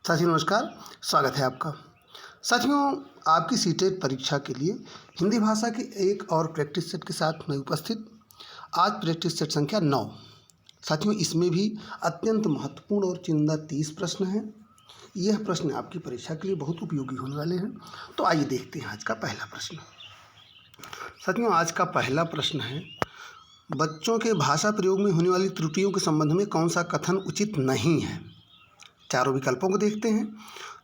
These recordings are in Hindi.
साथियों नमस्कार, स्वागत है आपका। साथियों, आपकी सीटेट परीक्षा के लिए हिंदी भाषा की एक और प्रैक्टिस सेट के साथ मैं उपस्थित। आज प्रैक्टिस सेट संख्या 9। साथियों, इसमें भी अत्यंत महत्वपूर्ण और चुनिंदा 30 प्रश्न हैं। यह प्रश्न आपकी परीक्षा के लिए बहुत उपयोगी होने वाले हैं। तो आइए देखते हैं आज का पहला प्रश्न। साथियों, आज का पहला प्रश्न है, बच्चों के भाषा प्रयोग में होने वाली त्रुटियों के संबंध में कौन सा कथन उचित नहीं है। चारों विकल्पों को देखते हैं।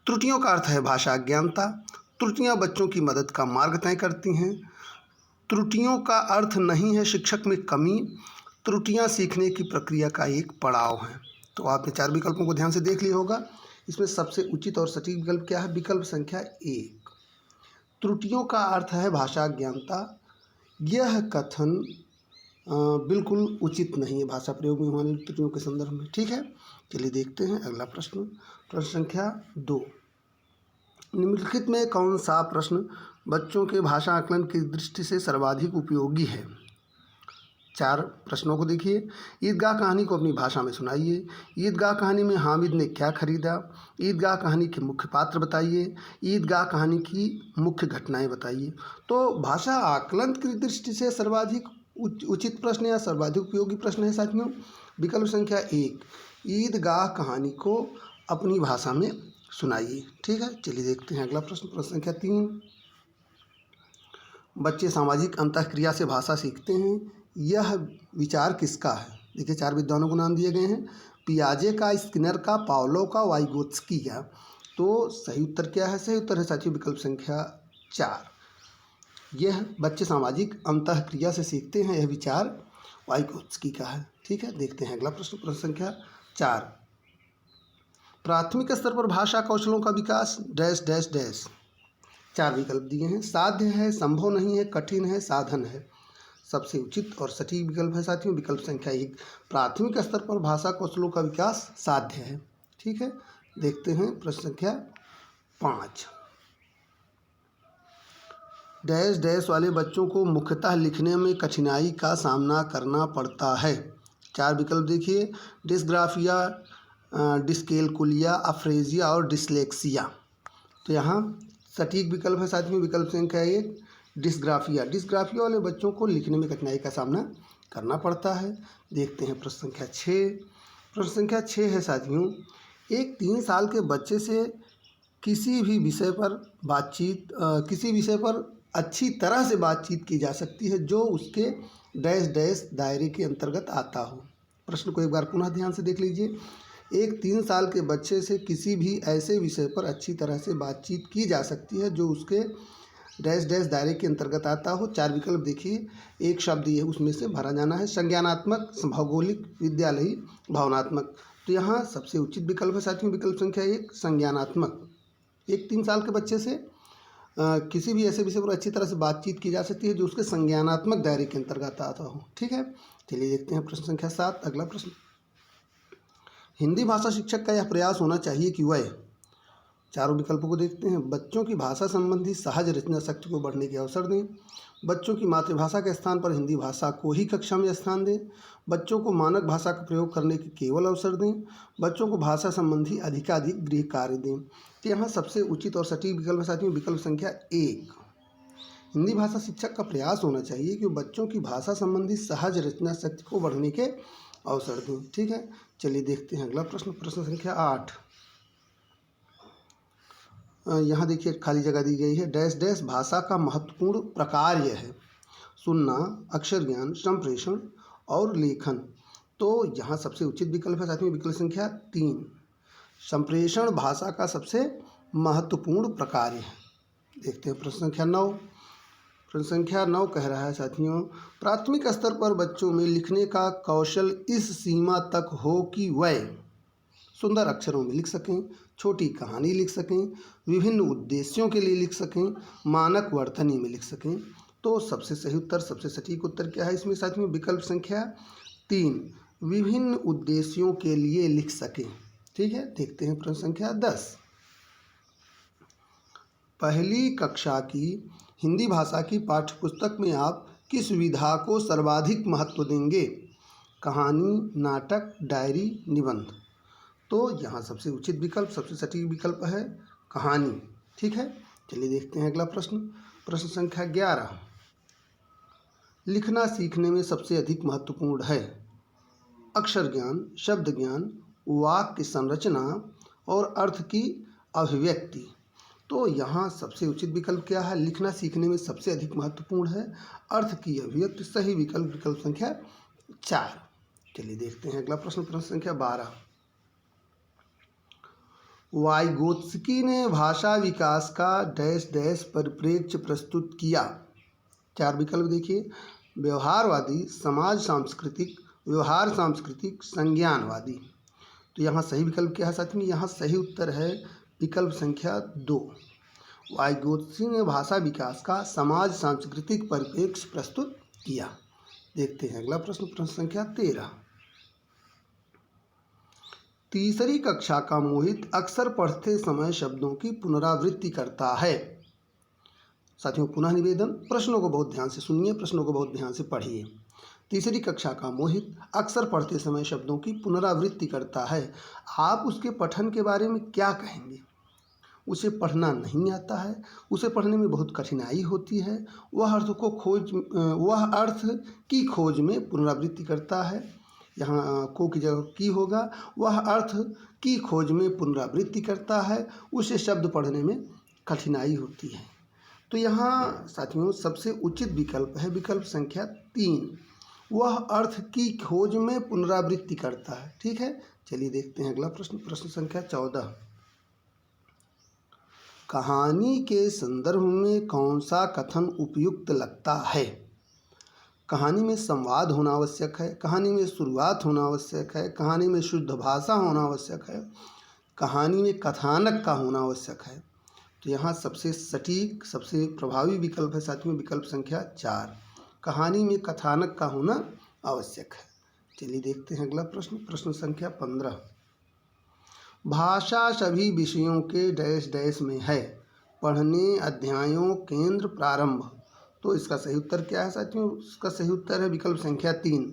त्रुटियों का अर्थ है भाषा अज्ञानता। त्रुटियां बच्चों की मदद का मार्ग तय करती हैं। त्रुटियों का अर्थ नहीं है शिक्षक में कमी। त्रुटियां सीखने की प्रक्रिया का एक पड़ाव है। तो आपने चार विकल्पों को ध्यान से देख लिया होगा। इसमें सबसे उचित और सटीक विकल्प क्या है? विकल्प संख्या 1। त्रुटियों का अर्थ है भाषा अज्ञानता। यह कथन बिल्कुल उचित नहीं है भाषा प्रयोग में होने वाली त्रुटियों के संदर्भ में। ठीक है, चलिए देखते हैं अगला प्रश्न। प्रश्न संख्या 2। निम्नलिखित में कौन सा प्रश्न बच्चों के भाषा आकलन की दृष्टि से सर्वाधिक उपयोगी है? चार प्रश्नों को देखिए। ईदगाह कहानी को अपनी भाषा में सुनाइए। ईदगाह कहानी में हामिद ने क्या खरीदा? ईदगाह कहानी के मुख्य पात्र बताइए। ईदगाह कहानी की मुख्य घटनाएं बताइए। तो भाषा आकलन की दृष्टि से सर्वाधिक उचित प्रश्न या सर्वाधिक उपयोगी प्रश्न है साथियों विकल्प संख्या 1। ईदगाह कहानी को अपनी भाषा में सुनाइए। ठीक है, चलिए देखते हैं अगला प्रश्न। प्रश्न संख्या 3। बच्चे सामाजिक अंतःक्रिया से भाषा सीखते हैं। यह विचार किसका है? देखिए, चार विद्वानों को नाम दिए गए हैं। पियाजे का, स्किनर का, पावलोव का, वाइगोत्स्की का। तो सही उत्तर क्या है? सही उत्तर है साथियों विकल्प संख्या 4। यह बच्चे सामाजिक अंतःक्रिया से सीखते हैं, यह विचार वाइगोत्स्की का है। ठीक है, देखते हैं अगला प्रश्न। प्रश्न संख्या 4। प्राथमिक स्तर पर भाषा कौशलों का विकास डैश डैश डैश। चार विकल्प दिए हैं। साध्य है, संभव नहीं है, कठिन है, साधन है। सबसे उचित और सटीक विकल्प है साथियों विकल्प संख्या 1। प्राथमिक स्तर पर भाषा कौशलों का विकास साध्य है। ठीक है, देखते हैं प्रश्न संख्या 5। डैश डैश वाले बच्चों को मुख्यतः लिखने में कठिनाई का सामना करना पड़ता है। चार विकल्प देखिए। डिस्ग्राफिया, डिस्कैलकुलिया, अफ्रेजिया और डिसलेक्सिया। तो यहाँ सटीक विकल्प है साथियों विकल्प संख्या 1 डिस्ग्राफिया। डिस्ग्राफिया वाले बच्चों को लिखने में कठिनाई का सामना करना पड़ता है। देखते हैं प्रश्न संख्या 6। प्रश्न संख्या 6 है साथियों, एक 3 साल के बच्चे से किसी विषय पर अच्छी तरह से बातचीत की जा सकती है जो उसके डैश डैश दायरे के अंतर्गत आता हो। प्रश्न को एक बार पुनः ध्यान से देख लीजिए। एक 3 साल के बच्चे से किसी भी ऐसे विषय पर अच्छी तरह से बातचीत की जा सकती है जो उसके डैश डैश दायरे के अंतर्गत आता हो। चार विकल्प देखिए। एक शब्द ये उसमें से भरा जाना है। संज्ञानात्मक, भौगोलिक, विद्यालयी, भावनात्मक। तो यहाँ सबसे उचित विकल्प है साथियों विकल्प संख्या 1 संज्ञानात्मक। एक 3 साल के बच्चे से किसी भी ऐसे विषय पर अच्छी तरह से बातचीत की जा सकती है जो उसके संज्ञानात्मक दायरे के अंतर्गत आता हो। ठीक है, चलिए देखते हैं प्रश्न संख्या 7 अगला प्रश्न। हिंदी भाषा शिक्षक का यह प्रयास होना चाहिए कि वह, चारों विकल्पों को देखते हैं। बच्चों की भाषा संबंधी सहज रचना शक्ति को बढ़ने के अवसर दें। बच्चों की मातृभाषा के स्थान पर हिंदी भाषा को ही कक्षा में स्थान दें। बच्चों को मानक भाषा का प्रयोग करने के केवल अवसर दें। बच्चों को भाषा संबंधी अधिकाधिक गृह कार्य दें। तो यहाँ सबसे उचित और सटीक विकल्प है साथियों विकल्प संख्या 1। हिंदी भाषा शिक्षक का प्रयास होना चाहिए कि बच्चों की भाषा संबंधी सहज रचना शक्ति को बढ़ने के अवसर दें। ठीक है, चलिए देखते हैं अगला प्रश्न। प्रश्न संख्या 8। यहाँ देखिए खाली जगह दी गई है। डैश डैश भाषा का महत्वपूर्ण प्रकार यह है। सुनना, अक्षर ज्ञान, संप्रेषण और लेखन। तो यहाँ सबसे उचित विकल्प है साथियों विकल्प संख्या 3। संप्रेषण भाषा का सबसे महत्वपूर्ण प्रकार है। देखते हैं प्रश्न संख्या 9। प्रश्न संख्या 9 कह रहा है साथियों, प्राथमिक स्तर पर बच्चों में लिखने का कौशल इस सीमा तक हो कि वह सुंदर अक्षरों में लिख सकें, छोटी कहानी लिख सकें, विभिन्न उद्देश्यों के लिए लिख सकें, मानक वर्तनी में लिख सकें। तो सबसे सही उत्तर, सबसे सटीक उत्तर क्या है इसमें साथियों विकल्प संख्या 3 विभिन्न उद्देश्यों के लिए लिख सकें। ठीक है, देखते हैं प्रश्न संख्या 10। पहली कक्षा की हिंदी भाषा की पाठ्यपुस्तक में आप किस विधा को सर्वाधिक महत्व देंगे? कहानी, नाटक, डायरी, निबंध। तो यहाँ सबसे उचित विकल्प, सबसे सटीक विकल्प है कहानी। ठीक है, चलिए देखते हैं अगला प्रश्न। प्रश्न संख्या 11, लिखना सीखने में सबसे अधिक महत्वपूर्ण है अक्षर ज्ञान, शब्द ज्ञान, वाक्य संरचना और अर्थ की अभिव्यक्ति। तो यहाँ सबसे उचित विकल्प क्या है? लिखना सीखने में सबसे अधिक महत्वपूर्ण है अर्थ की अभिव्यक्ति। सही विकल्प विकल्प संख्या 4। चलिए देखते हैं अगला प्रश्न। प्रश्न संख्या 12, वाइगोत्स्की ने भाषा विकास का डैश डैश परिप्रेक्ष्य प्रस्तुत किया। 4 विकल्प देखिए, व्यवहारवादी, समाज सांस्कृतिक, व्यवहार सांस्कृतिक, संज्ञानवादी। तो यहाँ सही विकल्प क्या है साथ में? यहाँ सही उत्तर है विकल्प संख्या 2। वाइगोत्स्की ने भाषा विकास का समाज सांस्कृतिक परिप्रेक्ष्य प्रस्तुत किया। देखते हैं अगला प्रश्न। प्रश्न संख्या 13, तीसरी कक्षा का मोहित अक्सर पढ़ते समय शब्दों की पुनरावृत्ति करता है। साथियों पुनः निवेदन, प्रश्नों को बहुत ध्यान से सुनिए, प्रश्नों को बहुत ध्यान से पढ़िए। तीसरी कक्षा का मोहित अक्सर पढ़ते समय शब्दों की पुनरावृत्ति करता है। आप उसके पठन के बारे में क्या कहेंगे? उसे पढ़ना नहीं आता है, उसे पढ़ने में बहुत कठिनाई होती है, वह अर्थ की खोज में पुनरावृत्ति करता है। यहाँ को की जगह की होगा। वह अर्थ की खोज में पुनरावृत्ति करता है, उसे शब्द पढ़ने में कठिनाई होती है। तो यहाँ साथियों सबसे उचित विकल्प है विकल्प संख्या 3। वह अर्थ की खोज में पुनरावृत्ति करता है। ठीक है, चलिए देखते हैं अगला प्रश्न। प्रश्न संख्या 14, कहानी के संदर्भ में कौन सा कथन उपयुक्त लगता है? कहानी में संवाद होना आवश्यक है, कहानी में शुरुआत होना आवश्यक है, कहानी में शुद्ध भाषा होना आवश्यक है, कहानी में कथानक का होना आवश्यक है। तो यहाँ सबसे सटीक सबसे प्रभावी विकल्प है साथियों विकल्प संख्या 4। कहानी में कथानक का होना आवश्यक है। चलिए देखते हैं अगला प्रश्न। प्रश्न संख्या 15, भाषा सभी विषयों के डैश डैश में है, पढ़ने अध्यायों केंद्र प्रारंभ। तो इसका सही उत्तर क्या है साथियों? इसका सही उत्तर है विकल्प संख्या 3।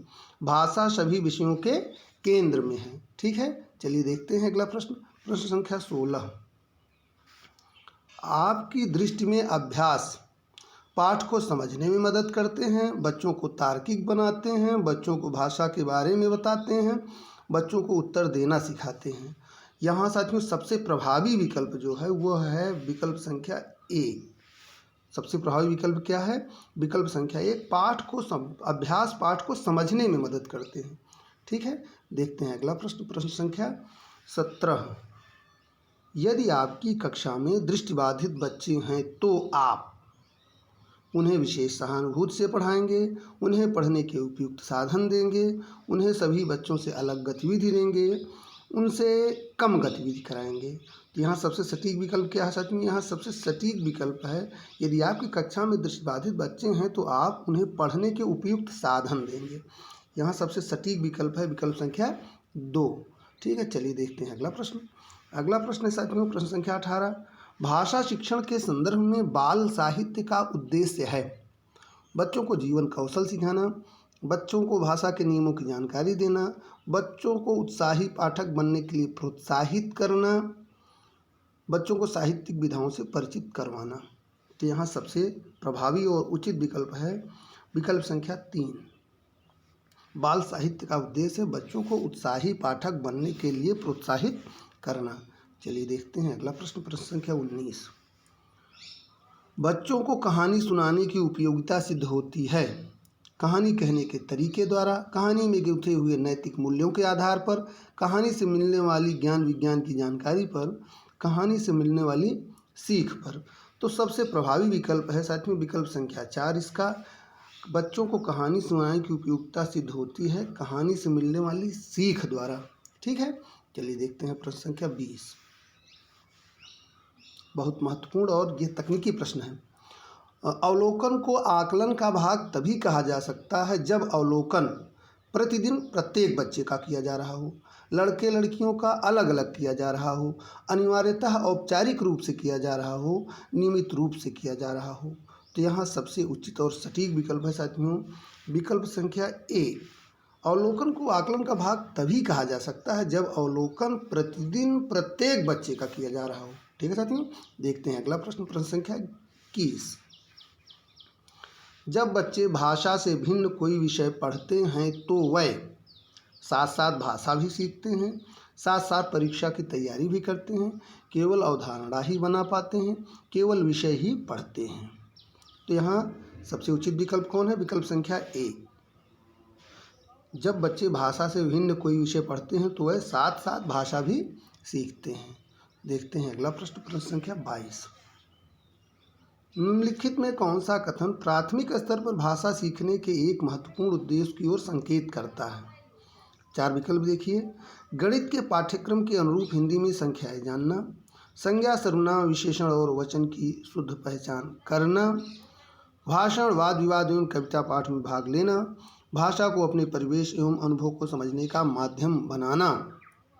भाषा सभी विषयों के केंद्र में है। ठीक है, चलिए देखते हैं अगला प्रश्न। प्रश्न संख्या 16, आपकी दृष्टि में अभ्यास पाठ को समझने में मदद करते हैं, बच्चों को तार्किक बनाते हैं, बच्चों को भाषा के बारे में बताते हैं, बच्चों को उत्तर देना सिखाते हैं। यहाँ साथियों सबसे प्रभावी विकल्प जो है वह है विकल्प संख्या 1। सबसे प्रभावी विकल्प क्या है? विकल्प संख्या 1। अभ्यास पाठ को समझने में मदद करते हैं। ठीक है, देखते हैं अगला प्रश्न। प्रश्न संख्या 17, यदि आपकी कक्षा में दृष्टिबाधित बच्चे हैं तो आप उन्हें विशेष सहानुभूति से पढ़ाएंगे, उन्हें पढ़ने के उपयुक्त साधन देंगे, उन्हें सभी बच्चों से अलग गतिविधि देंगे, उनसे कम गतिविधि कराएंगे। तो यहाँ सबसे सटीक विकल्प क्या है साथियों? यहाँ सबसे सटीक विकल्प है यदि आपकी कक्षा में दृष्टिबाधित बच्चे हैं तो आप उन्हें पढ़ने के उपयुक्त साधन देंगे। यहाँ सबसे सटीक विकल्प है विकल्प संख्या 2। ठीक है, चलिए देखते हैं अगला प्रश्न। अगला प्रश्न है साथियों प्रश्न संख्या 18, भाषा शिक्षण के संदर्भ में बाल साहित्य का उद्देश्य है बच्चों को जीवन कौशल सिखाना, बच्चों को भाषा के नियमों की जानकारी देना, बच्चों को उत्साही पाठक बनने के लिए प्रोत्साहित करना, बच्चों को साहित्यिक विधाओं से परिचित करवाना। तो यहाँ सबसे प्रभावी और उचित विकल्प है विकल्प संख्या 3। बाल साहित्य का उद्देश्य है बच्चों को उत्साही पाठक बनने के लिए प्रोत्साहित करना। चलिए देखते हैं अगला प्रश्न। प्रश्न संख्या 19, बच्चों को कहानी सुनाने की उपयोगिता सिद्ध होती है कहानी कहने के तरीके द्वारा, कहानी में गुंथे हुए नैतिक मूल्यों के आधार पर, कहानी से मिलने वाली ज्ञान विज्ञान की जानकारी पर, कहानी से मिलने वाली सीख पर। तो सबसे प्रभावी विकल्प है साथियों विकल्प संख्या 4 इसका। बच्चों को कहानी सुनाने की उपयोगिता सिद्ध होती है कहानी से मिलने वाली सीख द्वारा। ठीक है, चलिए देखते हैं प्रश्न संख्या 20, बहुत महत्वपूर्ण और ये तकनीकी प्रश्न है। अवलोकन को आकलन का भाग तभी कहा जा सकता है जब अवलोकन प्रतिदिन प्रत्येक बच्चे का किया जा रहा हो, लड़के लड़कियों का अलग अलग किया जा रहा हो, अनिवार्यतः औपचारिक रूप से किया जा रहा हो, नियमित रूप से किया जा रहा हो। तो यहाँ सबसे उचित और सटीक विकल्प है साथियों विकल्प संख्या 1। अवलोकन को आकलन का भाग तभी कहा जा सकता है जब अवलोकन प्रतिदिन प्रत्येक बच्चे का किया जा रहा हो। ठीक है साथियों, देखते हैं अगला प्रश्न, प्रश्न संख्या 21। जब बच्चे भाषा से भिन्न कोई विषय पढ़ते हैं तो वह साथ साथ भाषा भी सीखते हैं, साथ साथ परीक्षा की तैयारी भी करते हैं, केवल अवधारणा ही बना पाते हैं, केवल विषय ही पढ़ते हैं। तो यहाँ सबसे उचित विकल्प कौन है? विकल्प संख्या 1। जब बच्चे भाषा से भिन्न कोई विषय पढ़ते हैं तो वह साथ साथ भाषा भी सीखते हैं। देखते हैं अगला प्रश्न, प्रश्न संख्या 22। निम्नलिखित में कौन सा कथन प्राथमिक स्तर पर भाषा सीखने के एक महत्वपूर्ण उद्देश्य की ओर संकेत करता है? 4 विकल्प देखिए। गणित के पाठ्यक्रम के अनुरूप हिंदी में संख्याएं जानना, संज्ञा सर्वनाम विशेषण और वचन की शुद्ध पहचान करना, भाषण वाद विवाद एवं कविता पाठ में भाग लेना, भाषा को अपने परिवेश एवं अनुभव को समझने का माध्यम बनाना।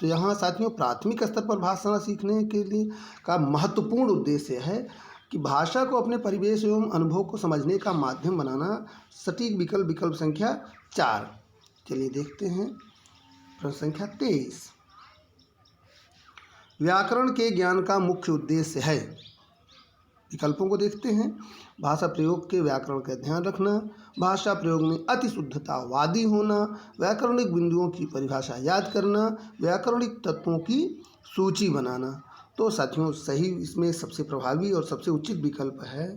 तो यहाँ साथियों प्राथमिक स्तर पर भाषा सीखने के लिए का महत्वपूर्ण उद्देश्य है कि भाषा को अपने परिवेश एवं अनुभव को समझने का माध्यम बनाना। सटीक विकल्प विकल्प संख्या 4। चलिए देखते हैं प्रश्न संख्या 23। व्याकरण के ज्ञान का मुख्य उद्देश्य है। विकल्पों को देखते हैं। भाषा प्रयोग के व्याकरण का ध्यान रखना, भाषा प्रयोग में अति शुद्धतावादी होना, व्याकरणिक बिंदुओं की परिभाषा याद करना, व्याकरणिक तत्वों की सूची बनाना। तो साथियों सही इसमें सबसे प्रभावी और सबसे उचित विकल्प है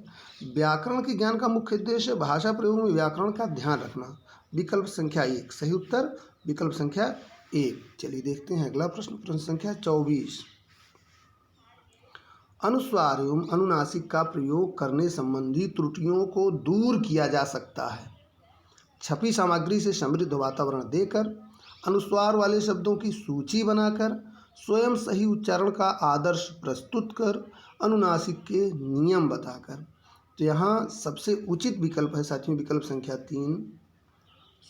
व्याकरण के ज्ञान का मुख्य उद्देश्य भाषा प्रयोग में व्याकरण का ध्यान रखना। विकल्प संख्या 1 सही उत्तर, विकल्प संख्या 1। चलिए देखते हैं अगला प्रश्न, प्रश्न संख्या 24। अनुस्वार एवं अनुनासिक का प्रयोग करने संबंधी त्रुटियों को दूर किया जा सकता है। छपी सामग्री से समृद्ध वातावरण देकर, अनुस्वार वाले शब्दों की सूची बनाकर, स्वयं सही उच्चारण का आदर्श प्रस्तुत कर, अनुनासिक के नियम बताकर। तो यहाँ सबसे उचित विकल्प है साथियों विकल्प संख्या 3,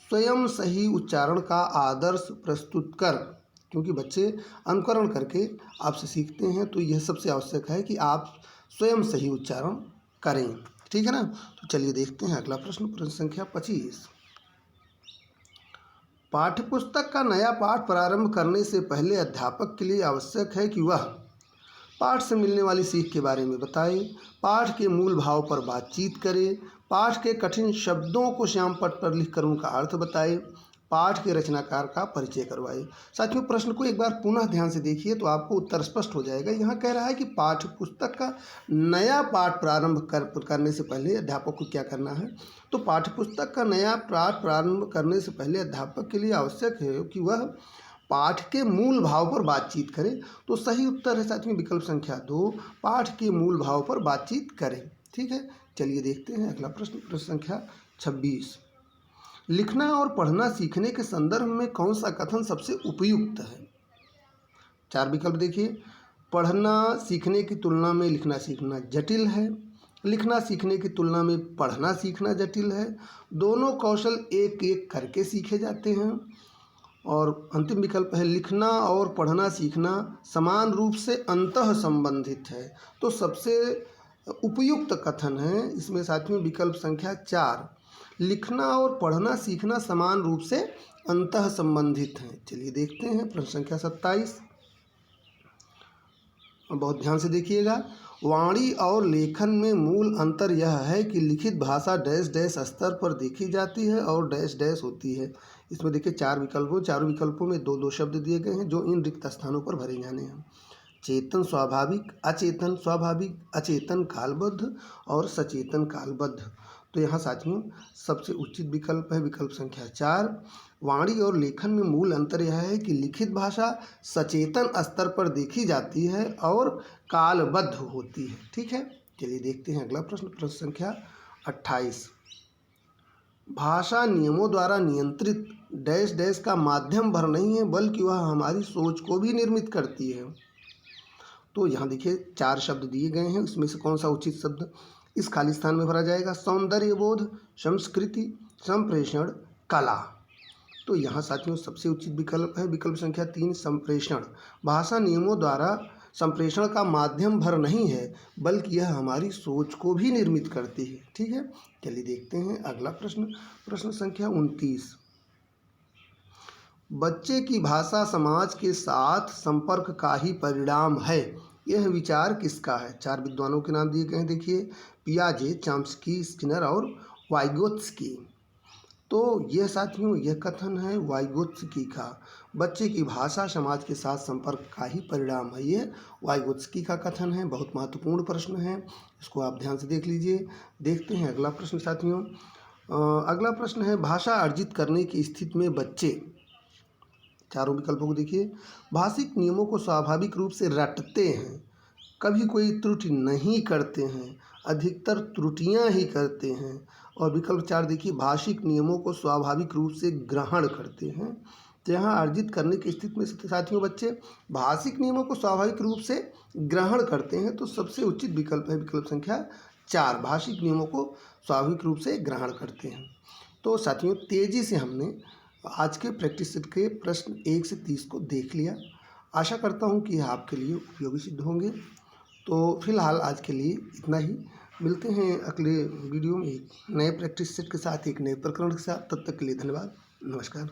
स्वयं सही उच्चारण का आदर्श प्रस्तुत कर। क्योंकि बच्चे अनुकरण करके आपसे सीखते हैं, तो यह सबसे आवश्यक है कि आप स्वयं सही उच्चारण करें। ठीक है ना। तो चलिए देखते हैं अगला प्रश्न, प्रश्न संख्या 25। पाठ्यपुस्तक का नया पाठ प्रारंभ करने से पहले अध्यापक के लिए आवश्यक है कि वह पाठ से मिलने वाली सीख के बारे में बताए, पाठ के मूल भाव पर बातचीत करे, पाठ के कठिन शब्दों को श्याम पट पर लिखकर उनका अर्थ बताए, पाठ के रचनाकार का परिचय करवाए। साथियों प्रश्न को एक बार पुनः ध्यान से देखिए तो आपको उत्तर स्पष्ट हो जाएगा। यहाँ कह रहा है कि पाठ्य पुस्तक का नया पाठ प्रारंभ करने से पहले अध्यापक को क्या करना है। तो पाठ्य पुस्तक का नया पाठ प्रारंभ करने से पहले अध्यापक के लिए आवश्यक है कि वह पाठ के मूल भाव पर बातचीत करें। तो सही उत्तर है साथियों विकल्प संख्या 2, पाठ के मूल भाव पर बातचीत करें। ठीक है। चलिए देखते हैं अगला प्रश्न, प्रश्न संख्या 26। लिखना और पढ़ना सीखने के संदर्भ में कौन सा कथन सबसे उपयुक्त है? 4 विकल्प देखिए। पढ़ना सीखने की तुलना में लिखना सीखना जटिल है, लिखना सीखने की तुलना में पढ़ना सीखना जटिल है, दोनों कौशल एक एक करके सीखे जाते हैं, और अंतिम विकल्प है लिखना और पढ़ना सीखना समान रूप से अंतः संबंधित है। तो सबसे उपयुक्त कथन है इसमें साथियों विकल्प संख्या 4, लिखना और पढ़ना सीखना समान रूप से अंतः संबंधित हैं। चलिए देखते हैं प्रश्न संख्या 27। बहुत ध्यान से देखिएगा। वाणी और लेखन में मूल अंतर यह है कि लिखित भाषा डैश डैश स्तर पर देखी जाती है और डैश डैश होती है। इसमें देखिए 4 विकल्पों, 4 विकल्पों में 2-2 शब्द दिए गए हैं जो इन रिक्त स्थानों पर भरे जाने हैं। चेतन स्वाभाविक, अचेतन स्वाभाविक, अचेतन कालबद्ध और सचेतन कालबद्ध। तो यहाँ साथियों सबसे उचित विकल्प है विकल्प संख्या 4। वाणी और लेखन में मूल अंतर यह है कि लिखित भाषा सचेतन स्तर पर देखी जाती है और कालबद्ध होती है। ठीक है। चलिए देखते हैं अगला प्रश्न, प्रश्न संख्या 28। भाषा नियमों द्वारा नियंत्रित डैश डैश का माध्यम भर नहीं है बल्कि वह हमारी सोच को भी निर्मित करती है। तो यहाँ देखिए 4 शब्द दिए गए हैं, उसमें से कौन सा उचित शब्द इस खाली स्थान में भरा जाएगा? सौंदर्य बोध, संस्कृति, संप्रेषण, कला। तो यहाँ साथियों सबसे उचित विकल्प है विकल्प संख्या 3, संप्रेषण। भाषा नियमों द्वारा संप्रेषण का माध्यम भर नहीं है बल्कि यह हमारी सोच को भी निर्मित करती है। ठीक है। चलिए देखते हैं अगला प्रश्न, प्रश्न संख्या 29। बच्चे की भाषा समाज के साथ संपर्क का ही परिणाम है। यह विचार किसका है? 4 विद्वानों के नाम दिए गए हैं, देखिए पियाजे, चॉम्स्की, स्किनर और वाइगोत्स्की। तो यह साथियों यह कथन है वाइगोत्स्की का। बच्चे की भाषा समाज के साथ संपर्क का ही परिणाम है, ये वाइगोत्स्की का कथन है। बहुत महत्वपूर्ण प्रश्न है, इसको आप ध्यान से देख लीजिए। देखते हैं अगला प्रश्न साथियों। अगला प्रश्न है, भाषा अर्जित करने की स्थिति में बच्चे, चारों विकल्पों को देखिए, भाषिक नियमों को स्वाभाविक रूप से रटते हैं, कभी कोई त्रुटि नहीं करते हैं, अधिकतर त्रुटियां ही करते हैं, और विकल्प 4 देखिए, भाषिक नियमों को स्वाभाविक रूप से ग्रहण करते हैं। तो यहाँ अर्जित करने की स्थिति में साथियों बच्चे भाषिक नियमों को स्वाभाविक रूप से ग्रहण करते हैं, तो सबसे उचित विकल्प है विकल्प संख्या 4, भाषिक नियमों को स्वाभाविक रूप से ग्रहण करते हैं। तो साथियों तेज़ी से हमने आज के प्रैक्टिस सेट के प्रश्न 1 से 30 को देख लिया। आशा करता हूँ कि यह आपके लिए उपयोगी सिद्ध होंगे। तो फिलहाल आज के लिए इतना ही। मिलते हैं अगले वीडियो में एक नए प्रैक्टिस सेट के साथ, एक नए प्रकरण के साथ। तब तक के लिए धन्यवाद। नमस्कार।